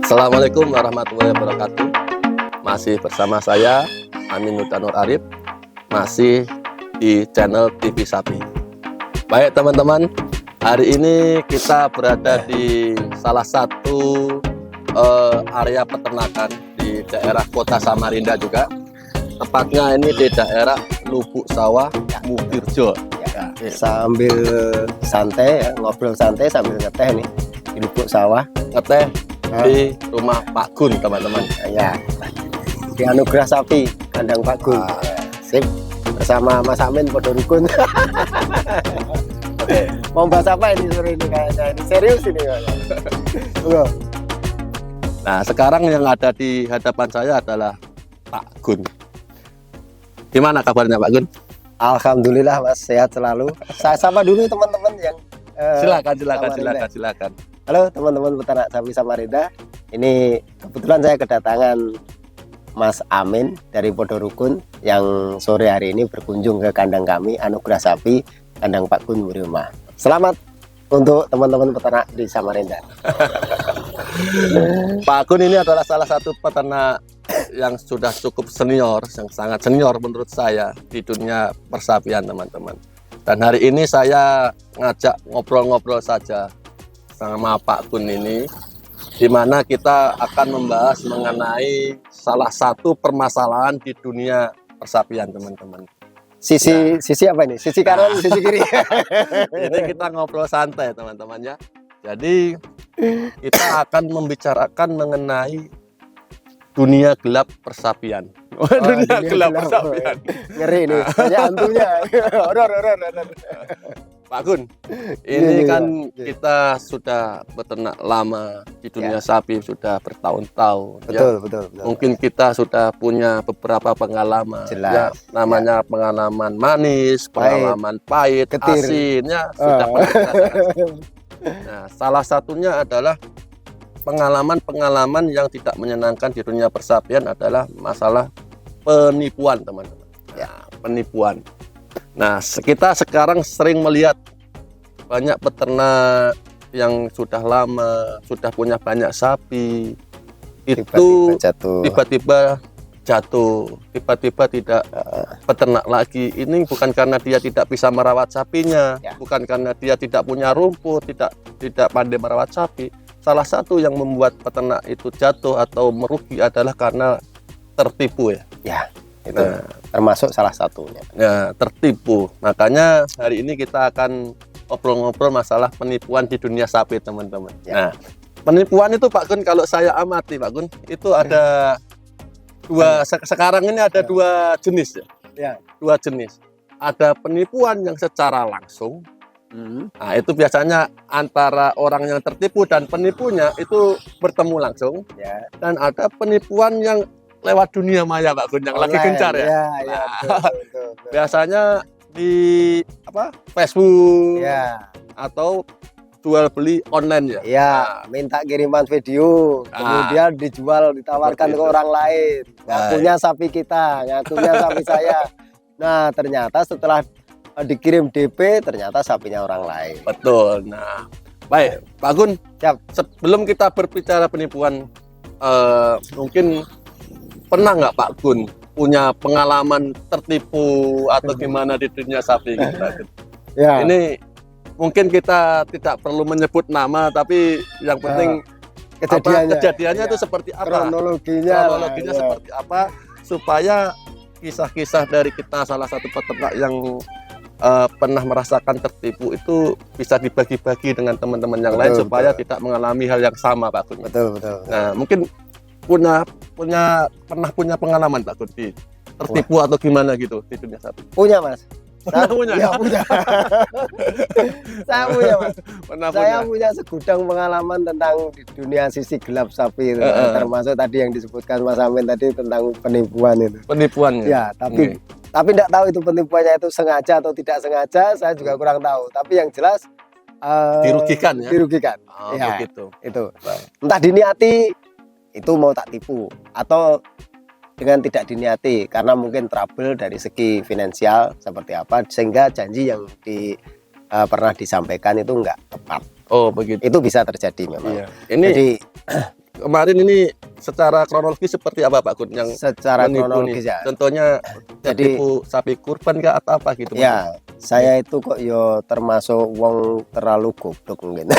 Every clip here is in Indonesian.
Assalamualaikum warahmatullahi wabarakatuh. Masih bersama saya Amin Nur Arif, masih di channel TV Sapi. Baik teman-teman, hari ini kita berada di salah satu area peternakan di daerah Kota Samarinda juga. Tepatnya ini di daerah Lubuk Sawah, Mukirjo. Ya, sambil santai ya, ngobrol santai sambil ngeteh nih di Lubuk Sawah. Ngeteh di rumah Pak Gun, teman-teman. Ya, di Anugerah Sapi kandang Pak Gun. Sip, bersama Mas Amin Podo Rukun. Oke. Mau bahas apa ini sore ini kayaknya? Ini serius ini kayaknya. Nah, sekarang yang ada di hadapan saya adalah Pak Gun. Gimana kabarnya Pak Gun? Alhamdulillah Mas, sehat selalu. Saya sapa dulu teman-teman yang Silakan. Halo teman-teman peternak sapi Samarinda. Ini kebetulan saya kedatangan Mas Amin dari Podo Rukun yang sore hari ini berkunjung ke kandang kami Anugerah Sapi kandang Pak Gun Wurima. Selamat untuk teman-teman peternak di Samarinda. Pak Gun ini adalah salah satu peternak yang sudah cukup senior, yang sangat senior menurut saya di dunia persapian, teman-teman. Dan hari ini saya ngajak ngobrol-ngobrol saja sama Pak Gun ini, di mana kita akan membahas mengenai salah satu permasalahan di dunia persapian, teman-teman. Sisi apa ini? Sisi kanan, sisi kiri. Ini kita ngobrol santai, teman-teman ya. Jadi kita akan membicarakan mengenai dunia gelap persapian. Dunia gelap persapian. Ngeri nih, banyak hantunya. Horor. Pak Gun, ini kan kita sudah beternak lama di dunia sapi sudah bertahun-tahun. Betul. Mungkin kita sudah punya beberapa pengalaman. Jelas. Ya, namanya pengalaman manis, pengalaman pahit, asinnya sudah pernah kita rasakan. Nah, salah satunya adalah pengalaman-pengalaman yang tidak menyenangkan di dunia persapian adalah masalah penipuan, teman-teman. Ya, penipuan. Nah, kita sekarang sering melihat banyak peternak yang sudah lama, sudah punya banyak sapi, itu tiba-tiba jatuh, tiba-tiba tidak peternak lagi. Ini bukan karena dia tidak bisa merawat sapinya, bukan karena dia tidak punya rumput, tidak pandai merawat sapi. Salah satu yang membuat peternak itu jatuh atau merugi adalah karena tertipu ya. Itu termasuk salah satunya. Ya, tertipu. Makanya hari ini kita akan ngobrol-ngobrol masalah penipuan di dunia sapi, teman-teman. Nah, penipuan itu Pak Gun, kalau saya amati Pak Gun, itu ada sekarang ini ada dua jenis ya. Dua jenis. Ada penipuan yang secara langsung. Nah, itu biasanya antara orang yang tertipu dan penipunya itu bertemu langsung. Dan ada penipuan yang lewat dunia maya Pak Gun, yang lagi gencar ya. Betul. Biasanya di Facebook atau jual beli online ya. Minta kiriman video, kemudian dijual, ditawarkan ke orang lain. Ngakunya sapi kita, ngakunya sapi saya. Nah, ternyata setelah dikirim DP, ternyata sapinya orang lain. Betul. Nah, baik Pak Gun, sebelum kita berbicara penipuan, mungkin pernah nggak Pak Gun punya pengalaman tertipu atau gimana di dunia sapi? Ini mungkin kita tidak perlu menyebut nama, tapi yang penting kejadiannya itu seperti apa? Kronologinya seperti apa, supaya kisah-kisah dari kita salah satu peternak yang pernah merasakan tertipu itu bisa dibagi-bagi dengan teman-teman yang lain supaya tidak mengalami hal yang sama Pak Gun. Betul. Nah, mungkin pernah punya pengalaman Pak Gun tertipu atau gimana gitu di dunia sapi? Punya Mas. Punya. Saya punya Mas. Saya punya segudang pengalaman tentang di dunia sisi gelap sapi itu. Termasuk tadi yang disebutkan Mas Amin tadi tentang penipuan itu. Penipuannya? Ya, tapi tidak tahu itu penipuannya itu sengaja atau tidak sengaja, saya juga kurang tahu. Tapi yang jelas dirugikan ya. Dirugikan. Begitu. Itu. Entah diniati itu mau tak tipu atau dengan tidak diniati karena mungkin trouble dari segi finansial seperti apa sehingga janji yang pernah disampaikan itu enggak tepat. Oh begitu. Itu bisa terjadi memang. Ini jadi kemarin ini secara kronologis seperti apa Pak Gun yang secara menipu kronologis nih? ya. Contohnya Jadi tertipu sapi kurban kah atau apa gitu? ya, saya itu kok yo termasuk wong terlalu goblok mungkin.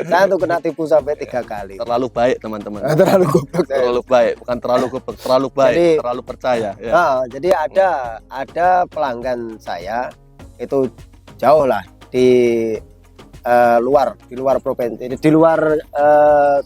Saya tuh kena tipu sampai 3 kali. Terlalu baik teman-teman. Terlalu goblok saya. Terlalu baik, bukan terlalu goblok, terlalu baik, Jadi, terlalu percaya. Ya. Jadi ada pelanggan saya itu jauh lah di luar provinsi, di luar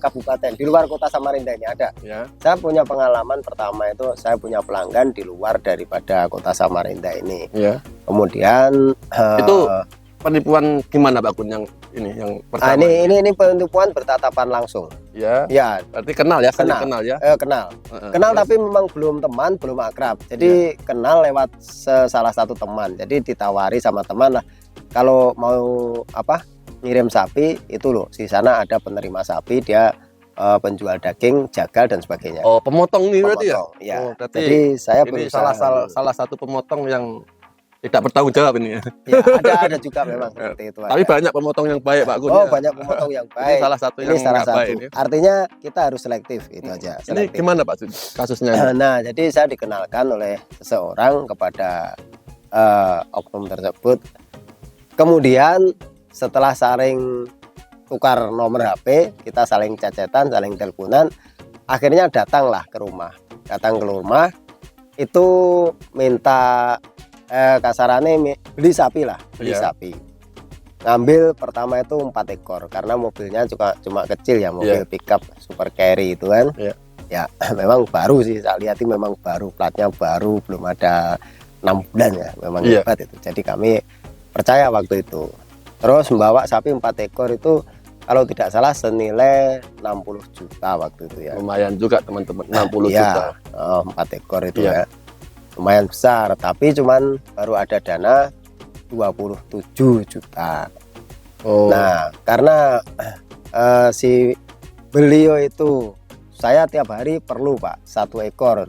kabupaten, di luar kota Samarinda ini ada. Ya. Saya punya pengalaman pertama itu saya punya pelanggan di luar daripada kota Samarinda ini. Ya. Kemudian Itu penipuan gimana Pak Gun yang ini yang pertama? ini penipuan bertatapan langsung. Ya. Ya, Berarti kenal ya, saling Kenal. kenal ya. kenal. Heeh. Kenal Terus? tapi memang belum teman, belum akrab. Jadi kenal lewat salah satu teman. Jadi ditawari sama teman lah, kalau mau ngirim sapi itu loh, di sana ada penerima sapi, dia penjual daging, jagal dan sebagainya. Oh, pemotong ini berarti ya? Pemotong, ya. Oh, berarti Jadi saya ini berusaha salah satu pemotong yang tidak bertanggung jawab ini ya. ya, ada juga memang seperti itu. Tapi ada. banyak pemotong yang baik Pak Gun. Oh, ya. banyak pemotong yang Ini baik. salah satu Ini yang salah nggak satu. baik ini. Artinya kita harus selektif itu aja. Ini Selektif. gimana Pak kasusnya? Nah, jadi saya dikenalkan oleh seseorang kepada oknum tersebut. Kemudian setelah saling tukar nomor HP, kita saling cecetan, saling teleponan, akhirnya datanglah ke rumah. Datang ke rumah itu minta kasarannya beli sapi lah, beli Iya. sapi. Ngambil pertama itu 4 ekor karena mobilnya cuma kecil ya, mobil pickup super carry itu kan. Iya. Ya, memang baru sih, saya lihat ini memang baru, platnya baru, belum ada 6 bulan ya, memang Iya. hebat itu. Jadi kami percaya waktu itu. Terus membawa sapi 4 ekor itu kalau tidak salah senilai 60 juta waktu itu ya. Lumayan juga teman-teman, 60 Iya, juta. 4 ekor itu Iya. ya. Lumayan besar, tapi cuman baru ada dana 27 juta. Oh. Nah, karena si beliau itu, saya tiap hari perlu Pak 1 ekor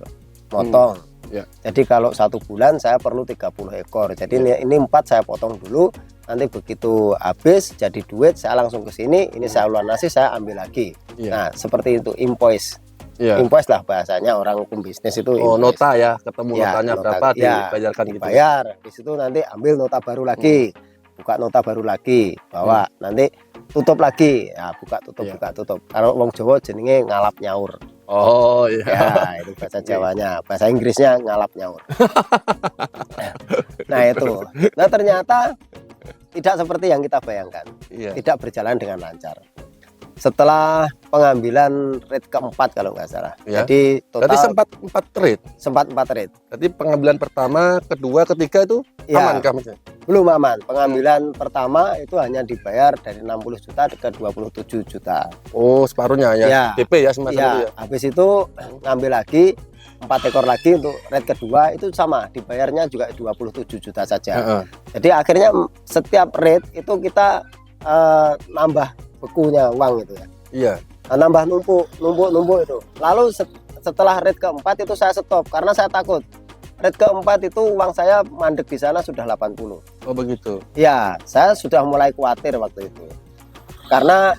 motong. Ya. Jadi kalau 1 bulan saya perlu 30 ekor. Jadi ini 4 saya potong dulu. Nanti begitu habis jadi duit saya langsung ke sini. Ini saya lunasi, saya ambil lagi. Iya. Nah, seperti itu, invoice. Iya. Invoice lah bahasanya orang hukum bisnis itu. Oh, invoice. nota ya, ketemu Ya, notanya nota, berapa ya, dibayarkan gitu. dibayar. Di situ nanti ambil nota baru lagi. Buka nota baru lagi, bawa nanti tutup lagi. Ya, buka tutup, Iya. buka tutup. Kalau wong Jawa jenenge ngalap nyaur. Oh, iya. Ya, itu bahasa Jawanya. Bahasa Inggrisnya ngalap nyaur. Nah, itu. Nah, ternyata tidak seperti yang kita bayangkan. Iya. Tidak berjalan dengan lancar. Setelah pengambilan rate keempat kalau nggak salah. Ya. Jadi Berarti total sempat 4 rate. Berarti pengambilan pertama, kedua, ketiga itu Ya. aman kah Mas? Belum aman. Pengambilan pertama itu hanya dibayar dari 60 juta ke 27 juta. Oh, separuhnya ya. Ya. DP ya semacam itu Ya, ya. habis itu ngambil lagi 4 ekor lagi untuk rate kedua itu sama, dibayarnya juga 27 juta saja. Heeh. Jadi akhirnya setiap rate itu kita nambah bekunya uang itu ya. Iya. Nah, nambah numpuk itu. Lalu setelah rate keempat itu saya stop karena saya takut. Rate keempat itu uang saya mandek di sana sudah 80. Oh, begitu. Ya, saya sudah mulai khawatir waktu itu. Karena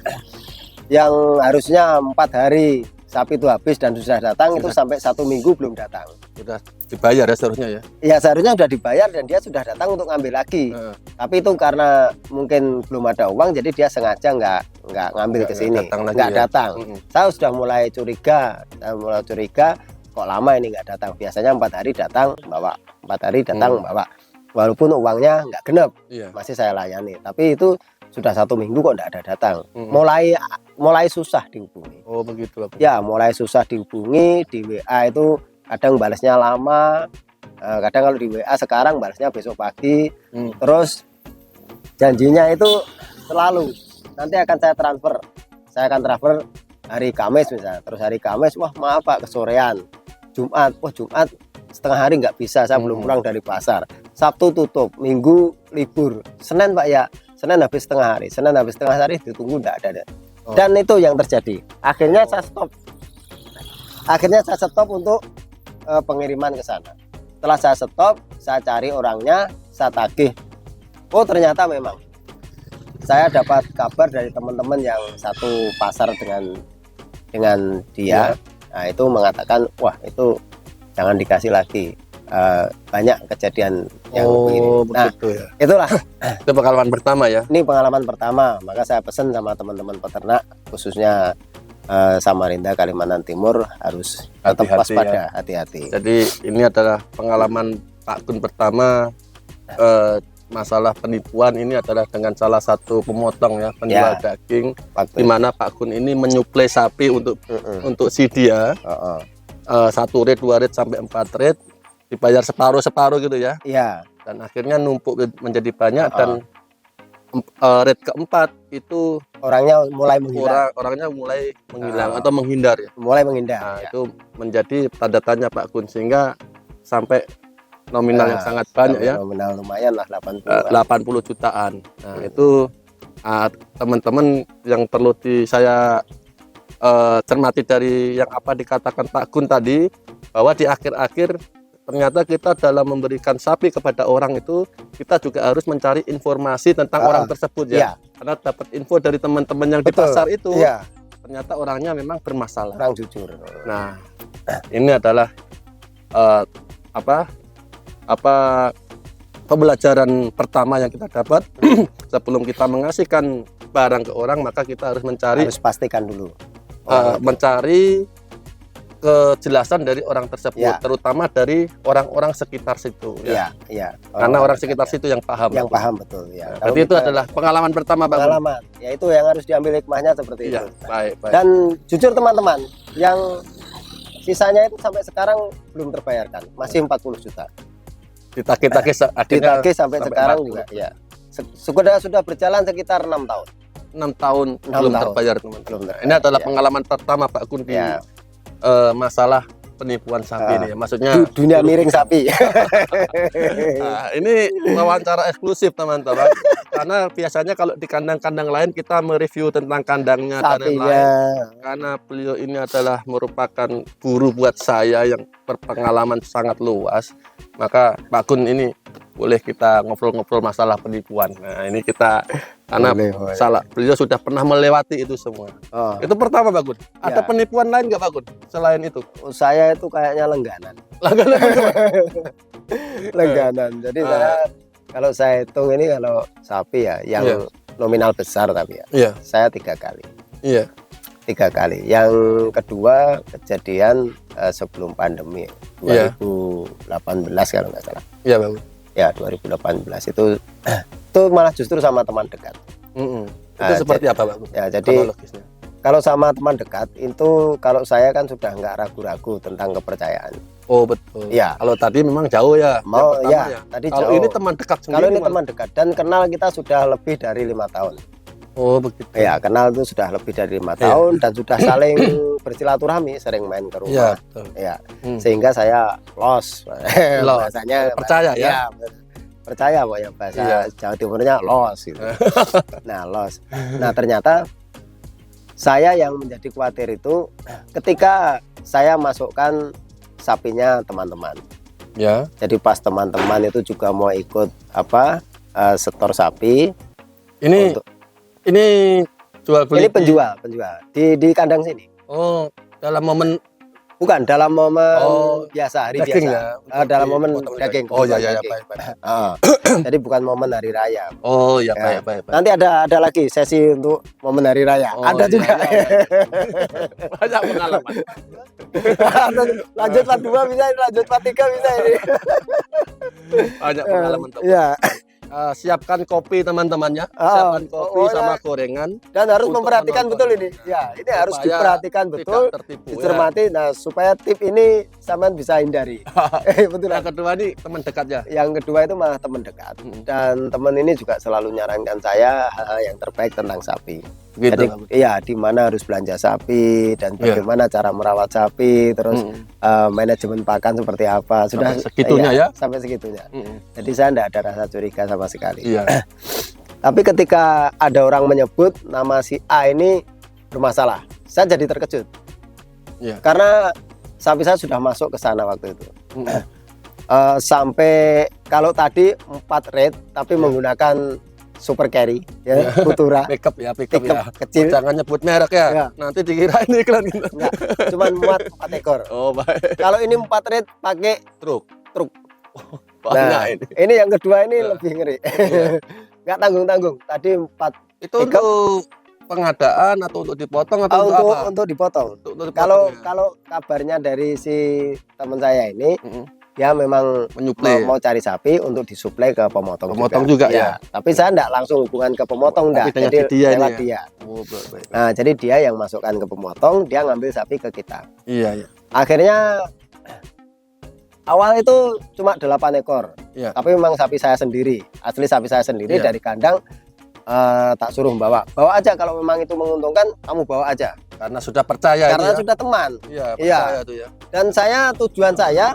yang harusnya 4 hari sapi itu habis dan sudah datang itu sampai 1 minggu belum datang. Sudah dibayar ya seharusnya ya. Ya seharusnya sudah dibayar dan dia sudah datang untuk ngambil lagi. Heeh. Tapi itu karena mungkin belum ada uang jadi dia sengaja nggak ngambil ke sini, datang lagi nggak ya. datang. Mm-mm. Saya sudah mulai curiga, kok lama ini nggak datang. Biasanya 4 hari datang bawa, 4 hari datang bawa. Walaupun uangnya nggak genep, Iya. masih saya layani. Tapi itu sudah 1 minggu kok nggak ada datang. Mm-mm. Mulai susah dihubungi. Oh, begitu Pak. Ya, mulai susah dihubungi. Di WA itu kadang balasnya lama. Kadang kalau di WA sekarang balasnya besok pagi. Terus janjinya itu selalu nanti akan saya transfer. Saya akan transfer hari Kamis misalnya. Terus hari Kamis, wah maaf Pak kesorean. Jumat, wah Jumat setengah hari nggak bisa, saya belum pulang dari pasar. Sabtu tutup, Minggu libur. Senin Pak ya, Senin habis setengah hari. Senin habis setengah hari ditunggu nggak ada. Oh. Dan itu yang terjadi. Akhirnya saya stop. Akhirnya saya stop untuk pengiriman ke sana. Setelah saya stop, saya cari orangnya, saya tagih. Oh ternyata memang saya dapat kabar dari teman-teman yang satu pasar dengan dengan dia, nah itu mengatakan wah itu jangan dikasih lagi. Banyak kejadian yang begini. Nah, begitu ya. itulah Itu pengalaman pertama ya. ini pengalaman pertama, maka saya pesan sama teman-teman peternak khususnya Samarinda Kalimantan Timur harus tetap Hati-hati waspada, ya. hati-hati. Jadi ini adalah pengalaman Pak Gun pertama, masalah penipuan ini adalah dengan salah satu pemotong ya, penjual daging, Waktu di mana Pak Gun ini menyuplai sapi untuk si dia, satu red, 2 red sampai 4 red, dibayar separuh gitu ya. Iya. Dan akhirnya numpuk menjadi banyak dan red keempat itu Orangnya mulai menghilang. orangnya mulai menghilang atau menghindar ya. Mulai menghindar. Nah, itu menjadi tanda tanya Pak Gun sehingga sampai nominal yang sangat banyak ya. Nominal lumayan lah 80 jutaan. Nah, itu teman-teman yang perlu saya cermati dari yang apa dikatakan Pak Gun tadi, bahwa di akhir-akhir ternyata kita dalam memberikan sapi kepada orang itu kita juga harus mencari informasi tentang orang tersebut ya. Karena dapat info dari teman-teman yang di pasar itu ternyata orangnya memang bermasalah, orang jujur. Nah ini adalah pembelajaran pertama yang kita dapat. Sebelum kita mengasihkan barang ke orang, maka kita harus pastikan dulu mencari kejelasan dari orang tersebut, terutama dari orang-orang sekitar situ ya. Karena orang sekitar situ yang paham. Betul ya. Nah, berarti itu adalah pengalaman pertama Bang. Pengalaman. Ya itu yang harus diambil hikmahnya seperti itu. Baik. Dan jujur teman-teman, yang sisanya itu sampai sekarang belum terbayarkan, masih 40 juta. Ditagih sampai sekarang 40. Juga ya. Sudah berjalan sekitar 6 tahun. 6 tahun belum terbayar teman-teman. Ini adalah pengalaman pertama Pak Gun di masalah penipuan sapi ini ya. Maksudnya dunia miring sapi. Nah, ini wawancara eksklusif teman-teman. Karena biasanya kalau di kandang-kandang lain kita mereview tentang kandangnya dan lain-lain. Karena beliau ini adalah merupakan guru buat saya yang berpengalaman sangat luas, maka Pak Gun ini boleh kita ngobrol-ngobrol masalah penipuan. Nah ini kita karena beliau sudah pernah melewati itu semua. Itu pertama Pak Gun. Ada penipuan lain nggak Pak Gun selain itu? Saya itu kayaknya langganan. Langganan. Jadi kalau saya hitung ini, kalau sapi ya yang nominal besar tapi saya 3 kali. 3 kali. Yang kedua kejadian sebelum pandemi 2018 kalau nggak salah. Iya Bang. Ya 2018 itu malah justru sama teman dekat. Itu seperti apa Pak? Ya jadi kalau sama teman dekat itu, kalau saya kan sudah nggak ragu-ragu tentang kepercayaan. Oh betul. Ya. Kalau tadi memang jauh ya. Tadi kalau jauh. Ini teman dekat sendiri. Kalau ini teman dekat dan kenal kita sudah lebih dari 5 tahun. Oh begitu. Ya kenal itu sudah lebih dari 5 tahun dan sudah saling bersilaturahmi, sering main ke rumah. Sehingga saya los. Bahasanya percaya ya. Percaya ya bahasa Jawa Timurnya los gitu. Nah los. Nah ternyata saya yang menjadi khawatir itu ketika saya masukkan sapinya teman-teman. Jadi pas teman-teman itu juga mau ikut setor sapi. Ini jual beli. Ini penjual di kandang sini. Oh, dalam momen bukan dalam momen biasa, hari daging biasa. Ya? Dalam momen daging. Oh ya baik. Jadi bukan momen hari raya. Oh ya baik. Nanti ada lagi sesi untuk momen hari raya. Ada juga. Banyak pengalaman. Lanjut part 2 bisa, lanjut part 3 bisa ini. Banyak pengalaman. Iya. Siapkan kopi teman-temannya, siapkan kopi sama gorengan, dan harus memperhatikan betul ini. Ya, ini harus diperhatikan betul, dicermati. Nah, supaya tip ini sampean bisa hindari. Betul. Yang kedua ini teman dekat ya. Yang kedua itu malah teman dekat. Dan teman ini juga selalu nyarankan saya hal yang terbaik tentang sapi. Jadi di mana harus belanja sapi dan bagaimana cara merawat sapi, terus manajemen pakan seperti apa. Sudah sampai segitunya sampai segitunya. Jadi saya tidak ada rasa curiga sama sekali. Tapi ketika ada orang menyebut nama si A ini bermasalah, saya jadi terkejut. Karena sapi saya sudah masuk ke sana waktu itu. Sampai kalau tadi 4 red tapi menggunakan super carry ya, Futura Pickup ya, pickup ya. pickup kecil. Jangan nyebut merek ya. Ya. Nanti dikira ini iklan gitu. Enggak, cuman muat 4 ekor. Oh, baik. Kalau ini 4 red pakai Truk. truk. Banyak Nah, ini. ini yang kedua ini Ya. lebih ngeri. Iya. Nggak tanggung-tanggung. Tadi 4 Itu Pickup. untuk pengadaan atau untuk dipotong atau untuk apa? untuk dipotong. Untuk dipotong Kalau ya. kalau kabarnya dari si teman saya ini, Mm-mm. dia memang Menyuplai. mau cari sapi untuk disuplai ke pemotong. Pemotong juga, ya. Tapi saya enggak langsung hubungan ke pemotong, Tapi enggak. dengan Jadi dia ini lewat ya? dia. Oh, baik. Nah, jadi dia yang masukkan ke pemotong, dia ngambil sapi ke kita. Iya, iya. Akhirnya awal itu cuma 8 ekor. Iya. Tapi memang sapi saya sendiri, asli sapi saya sendiri Iya. dari kandang. Tak suruh bawa aja, kalau memang itu menguntungkan kamu bawa aja, Karena sudah percaya karena ini ya. sudah teman. Iya, Iya. percaya tuh ya. Dan tujuan saya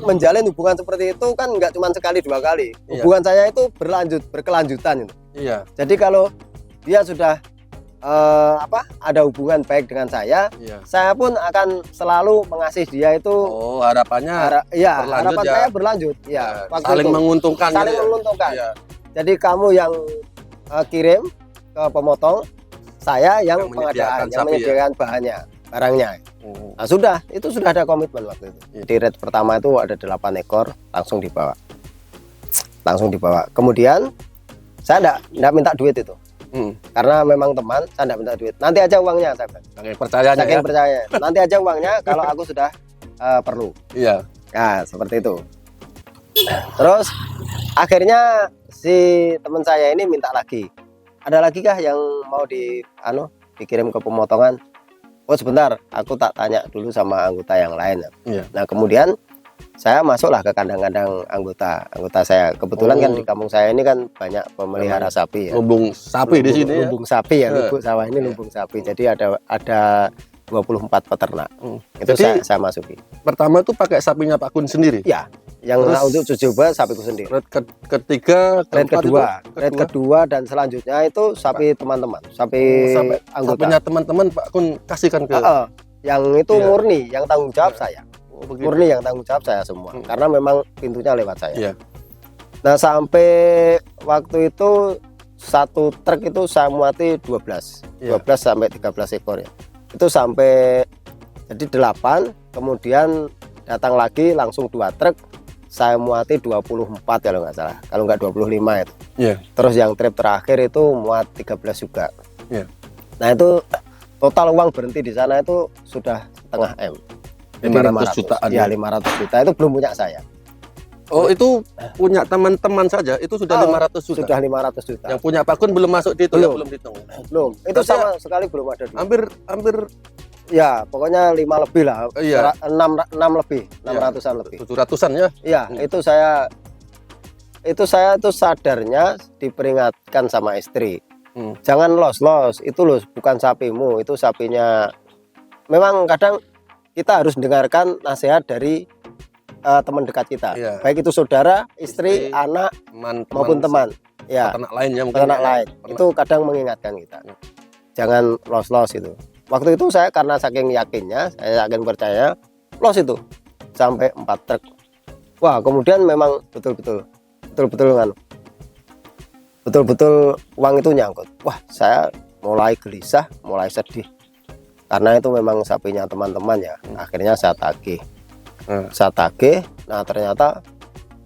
menjalin hubungan seperti itu kan nggak cuma sekali 2 kali. Iya. Hubungan saya itu berkelanjutan itu. Iya, Jadi kalau dia sudah ada hubungan baik dengan iya. saya pun akan selalu mengasihi dia itu. Oh, harapannya berlanjut Harapan ya. saya berlanjut. Ya, ya, waktu saling itu. menguntungkan Saling gitu ya. menguntungkan. Iya. Jadi kamu yang kirim ke pemotong, saya yang Yang menyediakan pengadaan, yang sapi menyediakan bahannya, barangnya. Oh, Nah, itu sudah ada komitmen waktu itu. Iya. Di red pertama itu ada 8 ekor, langsung dibawa. Kemudian saya enggak minta duit itu, karena memang teman, saya enggak minta duit. Nanti aja uangnya, saya bilang. saking percayanya Saking ya. percaya. Nanti aja uangnya kalau aku sudah perlu. Iya. Nah, seperti itu. Terus akhirnya si teman saya ini minta lagi. Ada lagi kah yang mau dikirim ke pemotongan? Oh, sebentar, aku tak tanya dulu sama anggota yang lain. Iya. Nah, kemudian saya masuklah ke kandang-kandang anggota saya. Kebetulan kan Oh. di kampung saya ini kan banyak pemelihara sapi ya. Lumbung sapi di sini ya. Lumbung sapi ya, Eh. lubuk sawah ini Iya. lumbung sapi. Jadi ada 24 peternak. Itu Jadi saya masuki. pertama tuh pakai sapinya Pak Kun sendiri. Ya, yang Terus- untuk uji coba sapiku sendiri. Red ketiga, Red keempat kedua, itu, red kedua dan selanjutnya itu sapi teman-teman, sapi sampai anggota. sapinya teman-teman Pak Kun kasihkan ke. Yang itu Iya. murni, yang tanggung jawab saya. Oh, begitu. Murni yang tanggung jawab saya semua. Karena memang pintunya lewat saya. Iya. Nah, sampai waktu itu satu truk itu saya muati 12. Iya. 12 sampai 13 ekor ya. Itu sampai jadi 8, kemudian datang lagi langsung 2 truk. Saya muati 24 kalau nggak salah. Kalau nggak 25 itu. Iya. Terus yang trip terakhir itu muat 13 juga. Iya. Nah, itu total uang berhenti di sana itu sudah setengah M. Jadi 500 jutaan. Ya, 500 juta itu belum punya saya. Oh, itu punya teman-teman saja itu sudah Oh, 500 juta. Sudah 500 juta. Yang punya Pak Kun belum masuk di itu ya, Belum. belum dihitung. Belum. Itu Berarti sama sekali belum ada duit. Hampir Ya, pokoknya 5 lebih lah. Iya. 6 lebih, 600-an lebih. 700-an ya. Iya, itu saya tuh sadarnya diperingatkan sama istri. Jangan los, itu loh bukan sapimu, itu sapinya. Memang kadang kita harus dengarkan nasihat dari teman dekat kita. Iya. Baik itu saudara, istri, Istri, anak Teman maupun teman. Ya, peternak lain ya mungkin. peternak ya. lain. Pernah. Itu kadang mengingatkan kita. Ya. Jangan los itu. Waktu itu saya karena saking yakinnya, saya yakin percaya, los itu sampai 4 truk. Wah, kemudian memang betul-betul uang itu nyangkut. Wah, saya mulai gelisah, mulai sedih. Karena itu memang sapinya teman-teman ya. Akhirnya saya tagih. Nah, ternyata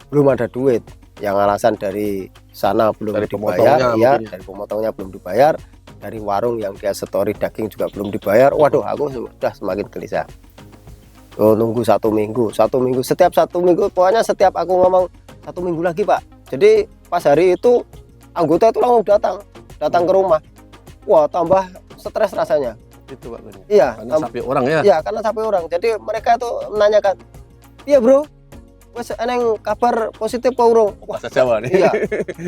belum ada duit. Yang alasan dari sana belum Dari dibayar, pemotongnya ya, mungkin ya. dari pemotongnya belum dibayar, dari warung yang dia setori daging juga belum dibayar. Waduh, aku sudah semakin gelisah. Oh, nunggu 1 minggu, setiap 1 minggu, pokoknya setiap aku ngomong 1 minggu lagi Pak. Jadi pas hari itu anggota itu langsung datang ke rumah. Wah, tambah stres rasanya. Itu Pak Kun. Iya, Karena sapi orang ya. iya, karena sapi orang. Jadi mereka itu menanyakan, iya bro, wes eneng kabar positif Pak Urung? Wah, Bahasa Jawa nih. iya.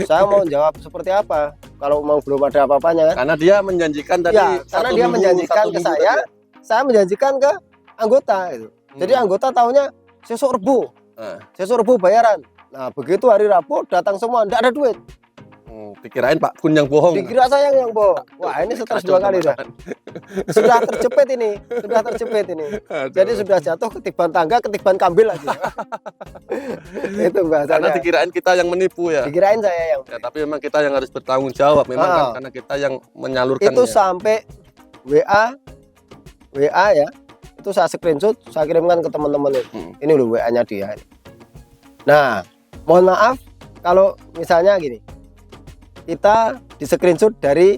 Saya mau jawab seperti apa kalau mau belum ada apa-apanya kan? Karena dia menjanjikan tadi Ya, karena 1 dia minggu, menjanjikan 1 ke minggu saya, tadi. saya menjanjikan ke anggota gitu. Jadi anggota taunya sesuk Rebo, Nah, sesuk Rebo bayaran. Nah, begitu hari Rabu datang semua, enggak ada duit. Dikirain Pak Gun yang bohong. Dikira saya yang bohong. Wah, ini stres Kacau 2 kali dah. Sudah terjepit ini. Aduh. Jadi sudah jatuh ketiban tangga, ketiban kambil lagi. Itu bahasanya. Karena dikirain kita yang menipu ya. Dikirain saya yang. Ya, tapi memang kita yang harus bertanggung jawab memang kan, karena kita yang menyalurkan. Itu sampai WA ya. Itu saya screenshot, saya kirimkan ke teman-teman itu. Ini loh WA-nya dia. Nah, mohon maaf kalau misalnya gini. Kita di screenshot dari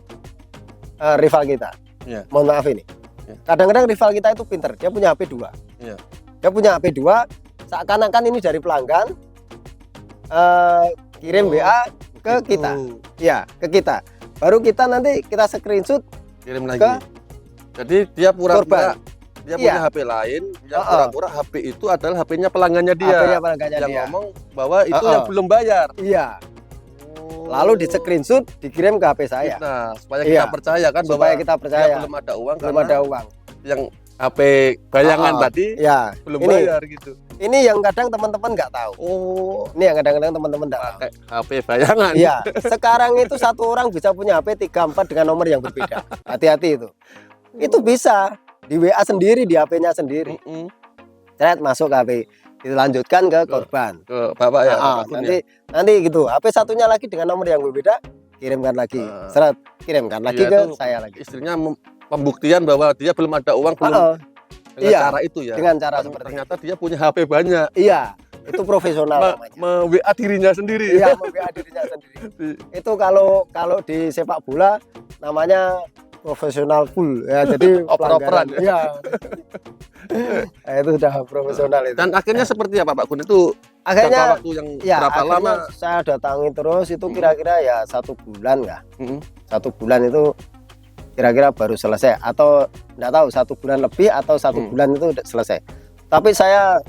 rival kita. Ya. Mohon maaf ini. Ya. Kadang-kadang rival kita itu pinter, dia punya HP 2. Ya. Dia punya HP 2, seakan-akan ini dari pelanggan kirim WA ke kita. Ya, ke kita. Baru kita nanti kita screenshot Kirim lagi. Jadi dia pura-pura dia punya Iya. HP lain, yang pura-pura HP itu adalah HP-nya pelanggannya dia. HP-nya pelanggannya yang dia. ngomong bahwa itu yang belum bayar. Iya. Lalu di screenshot dikirim ke HP saya. Nah, supaya kita percaya kan bahwa supaya kita percaya dia belum ada uang, belum karena ada uang. yang HP bayangan tadi Ya, belum ini, bayar gitu. Ini yang kadang teman-teman nggak tahu. Oh, Ini yang kadang-kadang teman-teman nggak tahu. pakai HP bayangan. Iya, sekarang itu satu orang bisa punya HP 3-4 dengan nomor yang berbeda. Hati-hati itu. Itu bisa di WA sendiri, di HP-nya sendiri. Ceret masuk ke HP, dilanjutkan ke korban. Ke Bapak ya. apapun ya. Nanti gitu. HP satunya lagi dengan nomor yang berbeda, kirimkan lagi. Seret, kirimkan lagi Iya, ke itu saya lagi. Istrinya pembuktian bahwa dia belum ada uang, belum dengan Iya, cara itu ya. dengan cara seperti Ternyata dia punya HP banyak. Iya, itu profesional namanya. WA dirinya sendiri. Iya, WA dirinya sendiri. Itu kalau di sepak bola namanya profesional full ya, jadi Oper-operan. Iya. Nah, itu sudah profesional itu. Dan akhirnya seperti apa Pak Gun? Itu Akhirnya waktu yang ya, berapa lama? saya datangi terus itu kira-kira ya 1 bulan ya. 1 bulan itu kira-kira baru selesai, atau enggak tahu 1 bulan lebih atau 1 bulan itu udah selesai. Tapi saya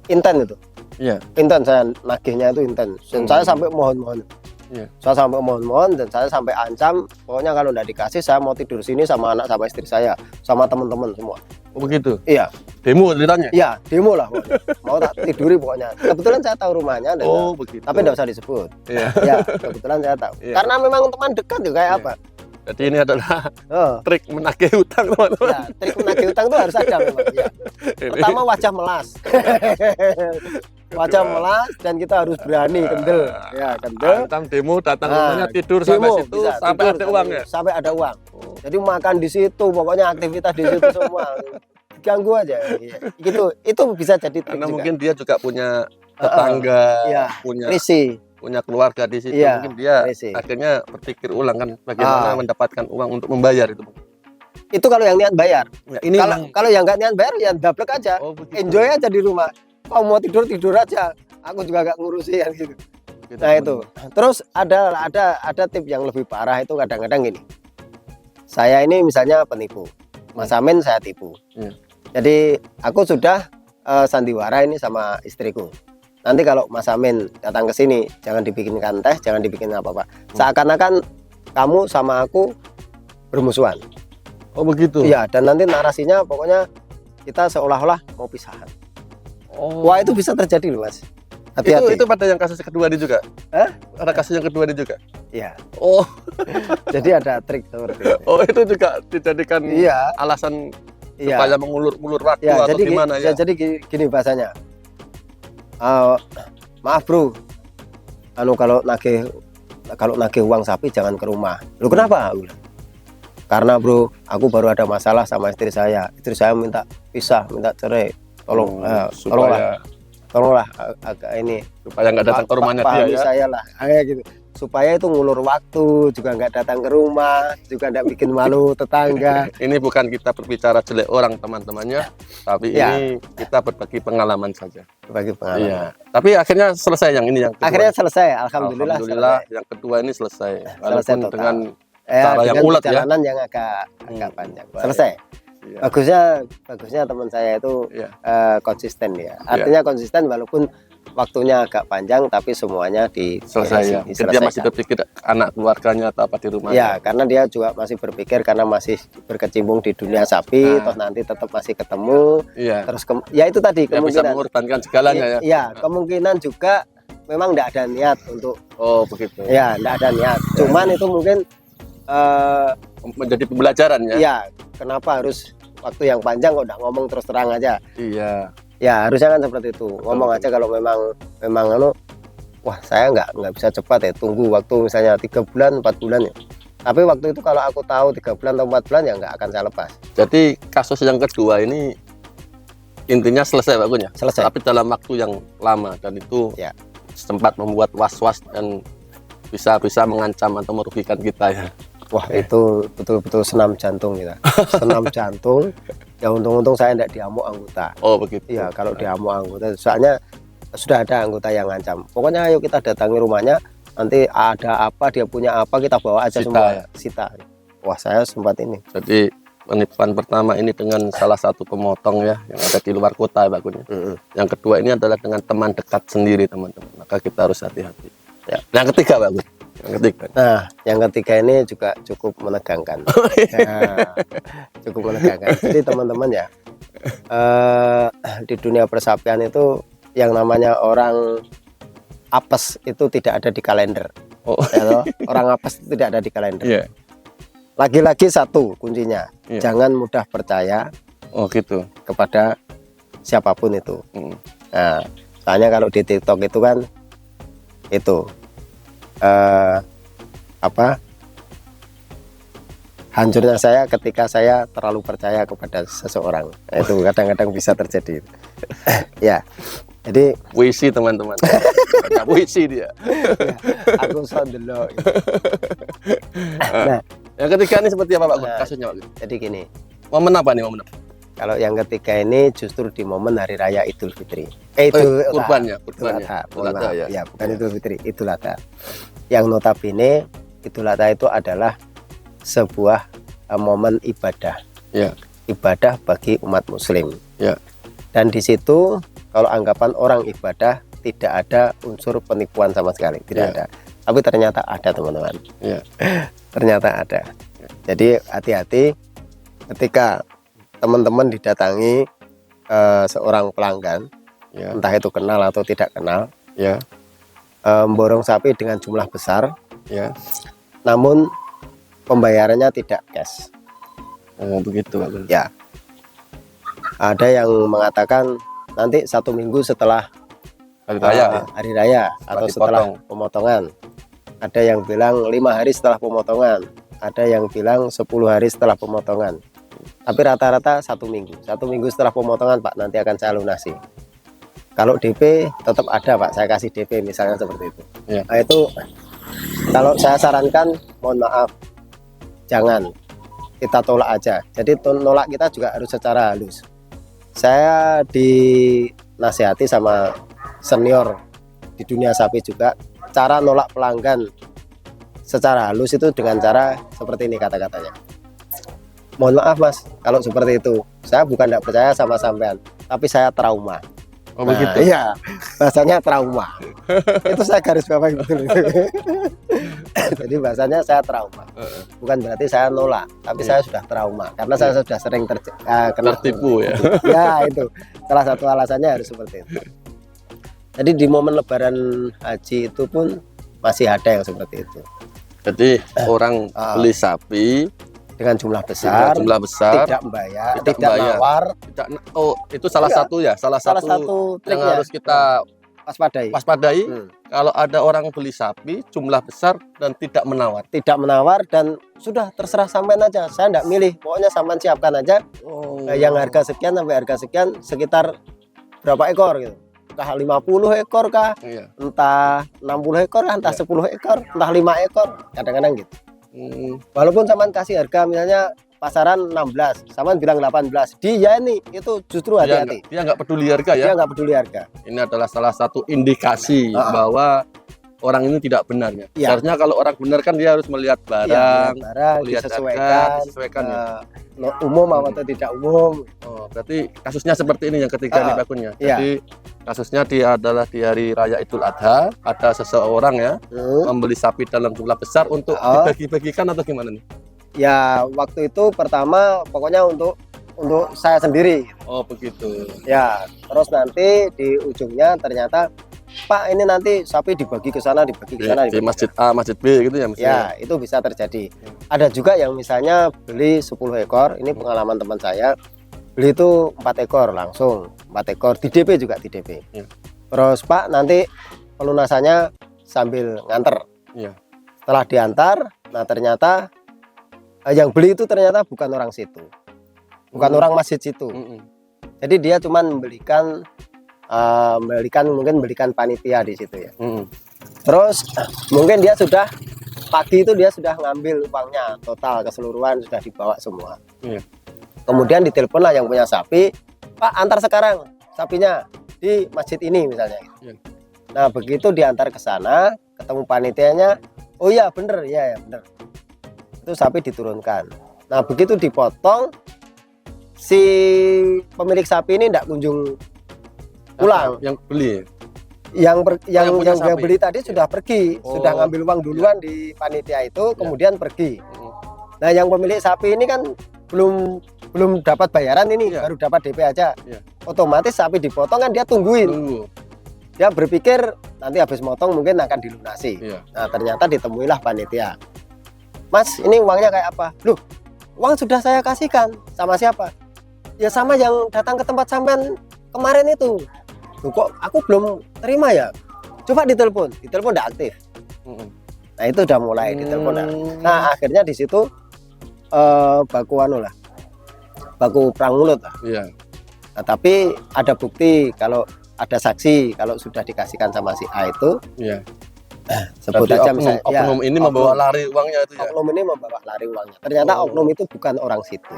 inten itu. Iya. Inten, saya nagihnya itu inten. Dan saya sampai mohon-mohon. Iya. Saya sampai mohon-mohon dan saya sampai ancam, pokoknya kalau enggak dikasih saya mau tidur sini sama anak sama istri saya, sama teman-teman semua. Oh begitu. Iya. Demo ceritanya? Iya, demo lah pokoknya. Mau tak tiduri pokoknya. Kebetulan saya tahu rumahnya dan Begitu. tapi enggak usah disebut. Iya. Ya, kebetulan saya tahu. Iya. Karena memang teman dekat juga kayak apa. Jadi ini adalah Oh. trik menagih hutang teman-teman. Ya, trik menagih utang itu harus ada memang. Ya. Pertama wajah melas. Wajah melas dan kita harus berani kendel. Ya, kendel. Antam demo datang Nah, rumahnya tidur demo, sampai situ bisa, sampai tidur ada uang ya. Sampai ada uang. Jadi makan di situ, pokoknya aktivitas di situ semua. Ganggu aja. Ya. Gitu. Itu bisa jadi trik Karena juga. mungkin dia juga punya tetangga, Iya, punya keluarga di situ. Iya, Mungkin dia risi. akhirnya berpikir ulang kan bagaimana mendapatkan uang untuk membayar itu. Itu kalau yang niat bayar. Ya, ini Kalau yang nggak niat bayar ya dablek aja. begitu. Enjoy aja di rumah. Kalau mau tidur aja. Aku juga gak ngurusin gitu. Gitu, Nah itu. Terus ada tip yang lebih parah itu kadang-kadang gini. Saya ini misalnya penipu. Mas Amin saya tipu. Iya. Jadi aku sudah sandiwara ini sama istriku. Nanti kalau Mas Amin datang ke sini jangan dibikinkan teh, jangan dibikin apa-apa. Seakan-akan kamu sama aku bermusuhan. Oh begitu. Iya, dan nanti narasinya pokoknya kita seolah-olah mau pisahan. Wah, itu bisa terjadi loh, Mas. Hati-hati. Itu pada yang kasus kedua ini juga. Hah? Ada kasus yang kedua ini juga. Iya. Oh, Jadi ada trik seperti itu. itu juga dijadikan Iya. alasan Iya. supaya mengulur waktu Ya, atau jadi gimana ya? jadi gini bahasanya. Maaf, Bro. Kalau nagih uang sapi jangan ke rumah. Lu kenapa? Aku bilang, karena Bro, aku baru ada masalah sama istri saya. Istri saya minta pisah, minta cerai. Tolonglah agak ini supaya nggak datang ke rumahnya dia pahami ya. saya lah, kayak gitu. Supaya itu ngulur waktu, juga nggak datang ke rumah, juga nggak bikin malu tetangga. Ini bukan kita berbicara jelek orang teman-temannya, tapi Ya. ini kita berbagi pengalaman saja. Bagi pengalaman. Iya. Tapi akhirnya selesai yang ini yang kedua. Akhirnya selesai, alhamdulillah. yang kedua ini selesai. Walaupun total. dengan cara yang dengan ulet ya. perjalanan yang agak panjang. Baik. Selesai. Iya. Bagusnya teman saya itu Iya. konsisten ya. Artinya konsisten walaupun waktunya agak panjang, tapi semuanya Selesai ya. Mungkin dia masih berpikir anak keluarganya atau apa di rumah. Ya, karena dia juga masih berpikir karena masih berkecimpung di dunia sapi, toh nanti tetap masih ketemu. Iya. Terus ya itu tadi Ya bisa kemungkinan. mengorbankan segalanya ya. Iya, kemungkinan juga memang tidak ada niat untuk Oh begitu. ya, tidak ada niat. Cuman itu mungkin Menjadi pembelajaran ya. iya, kenapa harus waktu yang panjang kok tidak ngomong terus terang aja? Iya. Ya harusnya kan seperti itu. Ngomong aja kalau memang wah saya nggak bisa cepat ya. Tunggu waktu misalnya 3 bulan 4 bulan ya. Tapi waktu itu kalau aku tahu 3 bulan atau 4 bulan ya nggak akan saya lepas. Jadi kasus yang kedua ini intinya selesai Pak Gun ya. Selesai. Tapi dalam waktu yang lama dan itu Ya. sempat membuat was-was dan bisa mengancam atau merugikan kita ya. Wah itu betul-betul senam jantung kita. Senam jantung. Ya untung-untung saya tidak diamuk anggota. Oh begitu. Iya kalau diamuk anggota, soalnya sudah ada anggota yang ngancam. Pokoknya ayo kita datangi rumahnya. Nanti ada apa, dia punya apa, kita bawa aja Sita, semua. ya? Sita. Wah saya sempat ini. Jadi penipuan pertama ini dengan salah satu pemotong ya yang ada di luar kota ya Pak Gun. Yang kedua ini adalah dengan teman dekat sendiri teman-teman. Maka kita harus hati-hati. Ya. Yang ketiga Pak Gun. Yang ketiga. Nah, yang ketiga ini juga cukup menegangkan. Nah, cukup menegangkan. Jadi teman-teman ya, di dunia persapian itu yang namanya orang apes itu tidak ada di kalender. Oh. Ya toh? Orang apes itu tidak ada di kalender. Iya. Lagi-lagi satu kuncinya, Iya. jangan mudah percaya Oh gitu. kepada siapapun itu. Mm. Nah, soalnya kalau di TikTok itu kan itu hancurnya saya ketika saya terlalu percaya kepada seseorang. Nah, itu kadang-kadang bisa terjadi. Ya, jadi Puisi teman-teman. Ada puisi dia. ya, aku sondelo. Nah, Yang ketiga ini seperti apa Pak Gun? Nah. Kasusnya Pak Gun. jadi gini, Momen apa nih momen apa? kalau yang ketiga ini justru di momen hari raya Idul Fitri. Idul Adha. Kurbannya, Idul kurbannya. Adha, Idul mohon Adha, maaf. ya. Ya, bukan Idul Fitri, Idul Adha. Yang notabene Idul Adha itu adalah sebuah momen ibadah. Ya. Ibadah bagi umat muslim. Ya. Dan di situ kalau anggapan orang ibadah tidak ada unsur penipuan sama sekali, tidak Ya. ada. Tapi ternyata ada teman-teman. Ya. Ternyata ada. Jadi hati-hati ketika teman-teman didatangi seorang pelanggan, Ya. entah itu kenal atau tidak kenal, Ya. memborong sapi dengan jumlah besar, Ya. namun pembayarannya tidak cash. Oh begitu Pak Gun. Ya, ada yang mengatakan nanti 1 minggu setelah Hari raya. Ya. hari raya atau setelah pemotongan. Ada yang bilang 5 hari setelah pemotongan. Ada yang bilang 10 hari setelah pemotongan. Tapi rata-rata 1 minggu. 1 minggu setelah pemotongan Pak, nanti akan saya lunasi. Kalau DP tetap ada Pak, saya kasih DP misalnya seperti itu. Ya. Nah itu kalau saya sarankan, mohon maaf, jangan, kita tolak aja. Jadi nolak kita juga harus secara halus. Saya dinasihati sama senior di dunia sapi juga, cara nolak pelanggan secara halus itu dengan cara seperti ini kata-katanya. Mohon maaf Mas, kalau seperti itu, saya bukan tidak percaya sama sampean, tapi saya trauma. Oh begitu. Iya, bahasanya trauma. Itu saya garis bawahi betul. Jadi bahasanya saya trauma. Bukan berarti saya nolak, tapi saya sudah trauma karena saya sudah sering kena Tertipu ya. Ya itu salah satu alasannya harus seperti itu. Jadi di momen Lebaran Haji itu pun masih ada yang seperti itu. Jadi orang beli sapi Dengan jumlah besar, tidak membayar, tidak tidak membayar. nawar. oh itu salah Iya. satu ya, salah satu yang triknya. harus kita waspadai. waspadai. Hmm. Kalau ada orang beli sapi jumlah besar dan tidak menawar. Tidak menawar dan sudah terserah sampean aja. Saya tidak milih, pokoknya sampean siapkan aja. Oh. Yang harga sekian sampai harga sekian sekitar berapa ekor gitu. Entah 50 ekor kah, Iya. entah 60 ekor kah, entah Iya. 10 ekor, entah 5 ekor, kadang-kadang gitu. Hmm. Walaupun sampean kasih harga misalnya pasaran 16, sampean bilang 18. Dia ini itu justru hati-hati. Dia nggak peduli harga ya. Dia nggak peduli harga. Ini adalah salah satu indikasi bahwa orang ini tidak benar ya. Iya. Seharusnya kalau orang benar kan dia harus melihat Iya, barang, barang melihat disesuaikan, harga, disesuaikan ya. umum atau tidak umum. Oh, berarti kasusnya seperti ini yang ketiga nih Pak Gun ya. Iya. Jadi kasusnya dia adalah di hari raya Idul Adha, ada seseorang ya membeli sapi dalam jumlah besar untuk dibagi-bagikan atau gimana nih? Ya waktu itu pertama pokoknya untuk saya sendiri. Oh begitu. Ya terus nanti di ujungnya ternyata Pak ini nanti sapi dibagi ke sana, dibagi ke Di, sana, di dibagi ke masjid sana." A, masjid B gitu ya Mas. Ya, itu bisa terjadi. Ada juga yang misalnya beli 10 ekor, ini pengalaman teman saya, beli itu 4 ekor langsung, 4 ekor di DP juga di DP. Ya. Terus Pak nanti pelunasannya sambil nganter. Iya. Setelah diantar, nah ternyata yang beli itu ternyata bukan orang situ, bukan orang masjid situ. Jadi dia cuman membelikan mungkin panitia di situ ya. Terus mungkin dia sudah pagi itu dia sudah ngambil uangnya total keseluruhan sudah dibawa semua. Iya. Kemudian ditelepon lah yang punya sapi, Pak antar sekarang sapinya di masjid ini misalnya. Iya. Nah begitu diantar ke sana, ketemu panitianya, oh iya bener, ya bener. Itu sapi diturunkan. Nah begitu dipotong, si pemilik sapi ini tidak kunjung pulang. Yang beli. Yang punya sapi. beli tadi sudah pergi, sudah ngambil uang duluan di panitia itu, kemudian pergi. Nah yang pemilik sapi ini kan belum dapat bayaran ini, baru dapat DP aja. Otomatis sapi dipotong kan dia tungguin. Dia berpikir nanti habis motong mungkin akan dilunasi. Nah ternyata ditemuilah panitia. Mas ini uangnya kayak apa? Loh uang sudah saya kasihkan. Sama siapa? Ya sama yang datang ke tempat sampean kemarin itu. Loh, kok aku belum terima ya? Coba ditelepon tidak aktif. Nah itu udah mulai ditelepon. Nah akhirnya di situ baku perang mulut lah. Nah, tapi ada bukti kalau ada saksi kalau sudah dikasihkan sama si A itu. Sebut aja misalnya oknum ini membawa lari uangnya itu ya. Oknum ini membawa lari uangnya. Ternyata oknum itu bukan orang situ.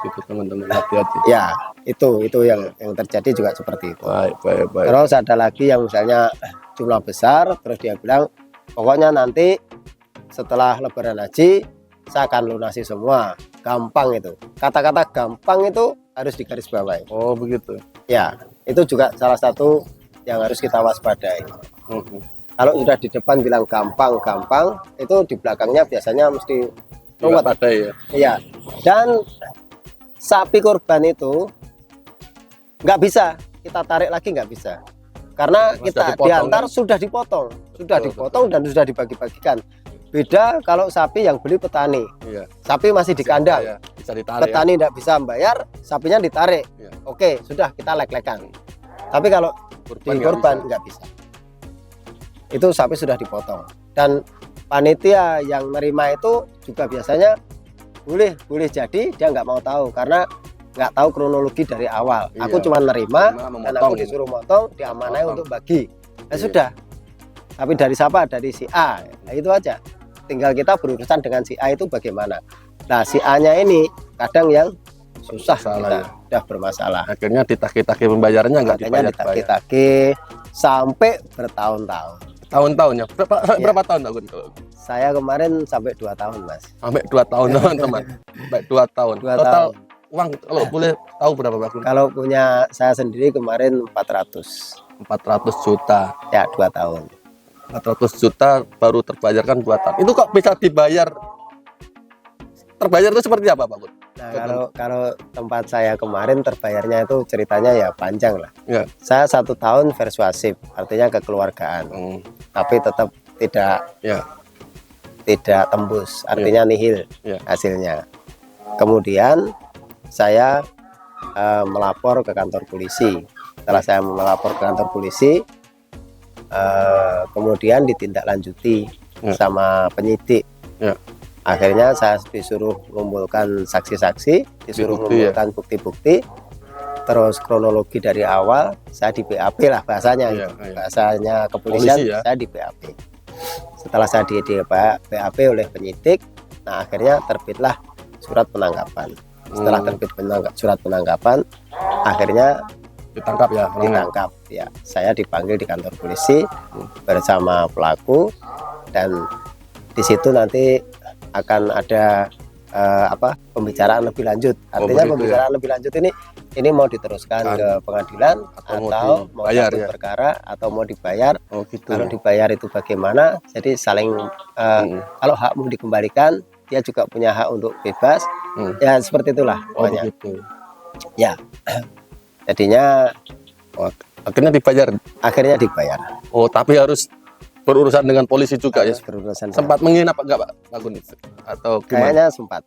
Gitu teman-teman, hati-hati. Ya, itu yang terjadi juga seperti itu. Baik. Terus ada lagi yang misalnya jumlah besar, terus dia bilang pokoknya nanti setelah Lebaran Haji saya akan lunasi semua. Gampang itu. Kata-kata gampang itu harus digarisbawahi. Oh begitu. Ya, itu juga salah satu yang harus kita waspadai. Kalau sudah di depan bilang gampang, itu di belakangnya biasanya mesti ruwet. Ya. Iya. Dan sapi korban itu nggak bisa kita tarik lagi, nggak bisa. Karena kita diantar kan? Sudah dipotong dan sudah dibagi-bagikan. Beda kalau sapi yang beli petani. Sapi masih di kandang. Bisa ditarik, petani tidak bisa membayar, sapinya ditarik. Oke, sudah kita lek-lekan. Tapi kalau di korban nggak bisa. Itu sapi sudah dipotong. Dan panitia yang menerima itu juga biasanya boleh jadi dia nggak mau tahu karena nggak tahu kronologi dari awal. Aku cuma nerima dan aku disuruh motong, diamanai untuk bagi. Nah sudah. Tapi dari siapa? Dari si A. Nah itu aja. Tinggal kita berurusan dengan si A itu bagaimana. Nah si A-nya ini kadang yang susah, udah bermasalah. Akhirnya ditagih-tagih pembayarannya nggak dibayar. Ditagih sampai bertahun-tahun. Tahun-tahun ya? Berapa tahun Gun? Saya kemarin sampai 2 tahun Mas. Sampai 2 tahun teman-teman. Sampai 2 tahun. Total uang kalau boleh tahu berapa Pak Gun? Kalau punya saya sendiri kemarin 400 juta. Ya 2 tahun. 400 juta baru terbayarkan 2 tahun. Itu kok bisa dibayar? Terbayar itu seperti apa Pak Gun? Nah kalau tempat saya kemarin terbayarnya itu ceritanya ya panjang lah. Saya 1 tahun persuasif, artinya kekeluargaan. Tapi tetap tidak tembus, artinya nihil hasilnya. Kemudian saya melapor ke kantor polisi. Setelah saya melapor ke kantor polisi, kemudian ditindaklanjuti sama penyidik. Akhirnya saya disuruh mengumpulkan saksi-saksi, disuruh mengumpulkan bukti-bukti, terus kronologi dari awal saya di BAP lah bahasanya, bahasanya kepolisian, saya di BAP. Setelah saya di BAP oleh penyidik, nah akhirnya terbitlah surat penangkapan. Setelah terbit surat penangkapan, akhirnya ditangkap ya. Saya dipanggil di kantor polisi bersama pelaku dan di situ nanti akan ada pembicaraan lebih lanjut. Artinya pembicaraan lebih lanjut ini mau diteruskan ke pengadilan atau mau satu perkara atau mau dibayar. Kalau dibayar itu bagaimana? Jadi saling kalau hak mau dikembalikan, dia juga punya hak untuk bebas. Ya seperti itulah pokoknya. Ya. Jadinya Akhirnya dibayar. Akhirnya dibayar. Oh, tapi harus berurusan dengan polisi juga ya. Harus berurusan. Sempat menginap enggak Pak Gun? Atau gimana? Kayaknya sempat.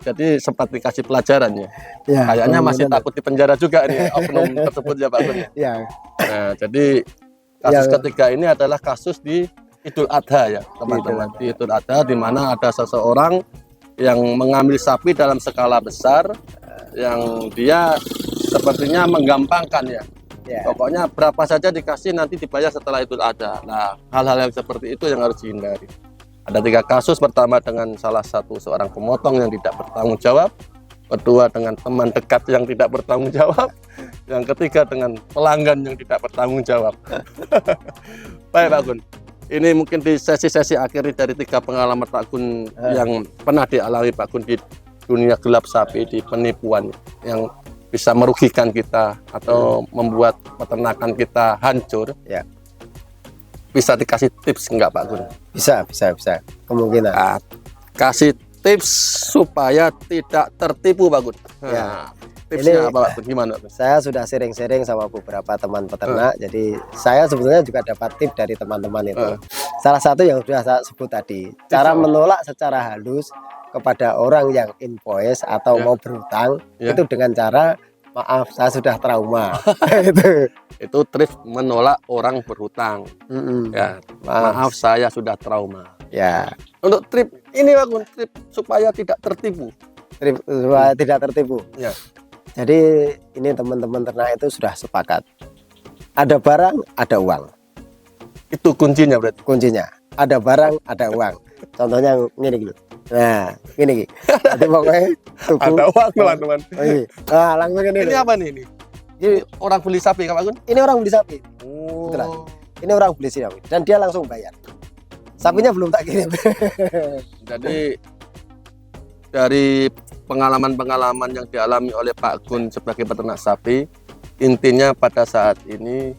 jadi sempat dikasih pelajaran ya. Ya, Kayaknya masih kemudian- takut di penjara juga nih oknum tersebut ya Pak Gun. Ya, Nah, jadi kasus Ya. ketiga ini adalah kasus di Idul Adha ya teman-teman. Di Idul Adha di mana ada seseorang yang mengambil sapi dalam skala besar yang dia sepertinya menggampangkan ya. ya. Pokoknya berapa saja dikasih nanti dibayar setelah Idul Adha. Nah, hal-hal yang seperti itu yang harus dihindari. Ada 3 kasus, pertama dengan salah satu seorang pemotong yang tidak bertanggung jawab, kedua dengan teman dekat yang tidak bertanggung jawab, yang ketiga dengan pelanggan yang tidak bertanggung jawab. Baik Pak Gun, ini mungkin di sesi-sesi akhir dari 3 pengalaman Pak Gun yang pernah dialami Pak Gun di dunia gelap sapi, di penipuan yang bisa merugikan kita atau membuat peternakan kita hancur. Ya. Bisa dikasih tips enggak Pak Gun? Bisa. Kemungkinan. Nah, kasih tips supaya tidak tertipu Pak Gun. Nah, Ya. tipsnya Ini- apa Pak Gun? Gimana Pak Gun? Saya sudah sharing-sharing sama beberapa teman peternak, jadi saya sebetulnya juga dapat tips dari teman-teman itu. Salah satu yang sudah saya sebut tadi, cara apa? menolak secara halus kepada orang yang invoice atau Ya. mau berhutang Ya. itu dengan cara maaf saya sudah trauma. Itu tips menolak orang berhutang. Mm-mm. Ya, Maaf. maaf saya sudah trauma. Ya, Untuk trip ini Pak Gun, trip supaya tidak tertipu. supaya tidak tertipu. Ya. Jadi ini teman-teman ternak itu sudah sepakat. Ada barang, ada uang. Itu kuncinya berarti. Kuncinya ada barang, ada uang. Contohnya gini gitu. Nah, gini. Jadi pokoknya tuku. Ada uang teman-teman. Oh, iya. Nah, langsung ini. Ini apa nih ini? Ini orang beli sapi Pak Gun? Ini orang beli sapi. Oh. Betulan. Ini orang beli sapi dan dia langsung bayar. Sapinya belum tak kirim. Jadi dari pengalaman-pengalaman yang dialami oleh Pak Gun sebagai peternak sapi, intinya pada saat ini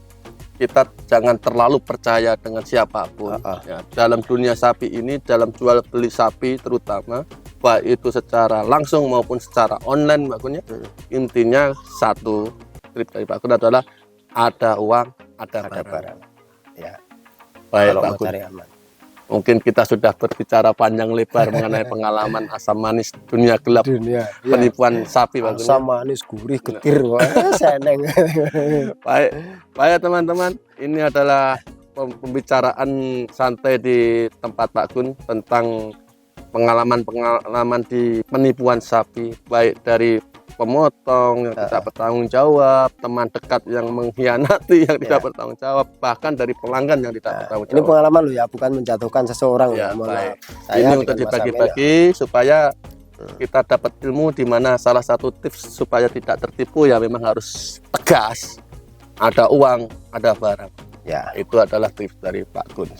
kita jangan terlalu percaya dengan siapapun. Ya, dalam dunia sapi ini, dalam jual beli sapi terutama, baik itu secara langsung maupun secara online Pak Gun ya. Intinya satu trip dari Pak Gun adalah ada uang, ada Ada barang. barang. Ya, Baik kalau Pak mau Gun. cari aman. Mungkin kita sudah berbicara panjang lebar mengenai pengalaman asam manis dunia gelap Dunia. penipuan sapi Pak Gun. Asam manis gurih getir. Wah, seneng. Baik teman-teman, ini adalah pembicaraan santai di tempat Pak Gun tentang pengalaman-pengalaman di penipuan sapi, baik dari pemotong yang tidak bertanggung jawab, teman dekat yang mengkhianati yang tidak bertanggung jawab, bahkan dari pelanggan yang tidak bertanggung Ini jawab. pengalaman lo ya, bukan menjatuhkan seseorang. Ya, Mohon baik. maaf. Saya Ini dengan untuk Mas Amin, dibagi-bagi supaya kita dapat ilmu di mana salah satu tips supaya tidak tertipu ya memang harus tegas. Ada uang, ada barang. Ya. Itu adalah tips dari Pak Gun.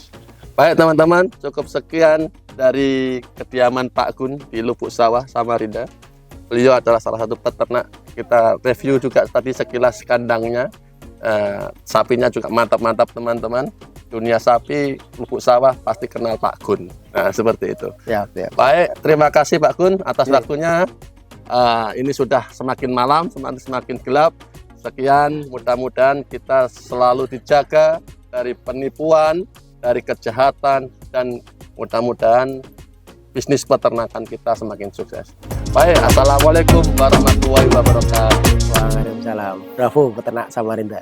Baik teman-teman, cukup sekian dari kediaman Pak Gun di Lubuk Sawah, Samarinda. Beliau adalah salah satu peternak. Kita review juga tadi sekilas kandangnya. Sapinya juga mantap-mantap teman-teman. Dunia sapi, Lubuk Sawah pasti kenal Pak Gun. Nah, seperti itu. Ya, ya. Baik, terima kasih Pak Gun atas Ya. waktunya. Ini sudah semakin malam, semakin gelap. Sekian, mudah-mudahan kita selalu dijaga dari penipuan, dari kejahatan, dan mudah-mudahan bisnis peternakan kita semakin sukses. Baik, assalamualaikum warahmatullahi wabarakatuh. Waalaikumsalam. Bravo peternak Samarinda.